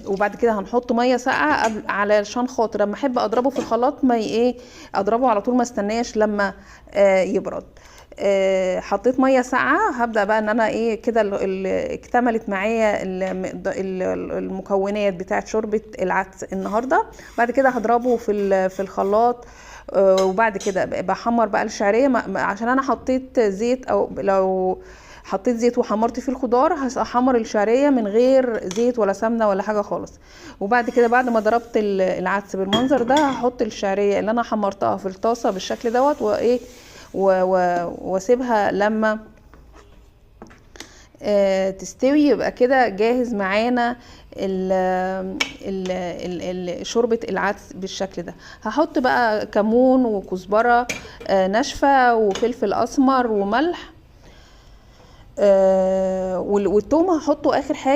وبعد كده هنحط ميه ساقعه علشان خاطر لما احب اضربه في الخلاط ما ايه اضربه على طول، ما استناش لما يبرد. حطيت ميه ساقعه، هبدا بقى ان انا ايه كده اكتملت معايا المكونات بتاعه شوربه العدس النهارده. بعد كده هضربه في الخلاط. وبعد كده بحمر بقى الشعريه، عشان انا حطيت زيت، او لو حطيت زيت وحمرت فيه الخضار هحمر الشعريه من غير زيت ولا سمنه ولا حاجه خالص. وبعد كده بعد ما ضربت العدس بالمنظر ده هحط الشعريه اللي انا حمرتها في الطاسه بالشكل دوت، وايه واسيبها لما تستوي، يبقى كده جاهز معانا شوربة العدس بالشكل ده. هحط بقى كمون وكزبرة ناشفة وفلفل اسمر وملح، والثوم هحطه اخر حاجة.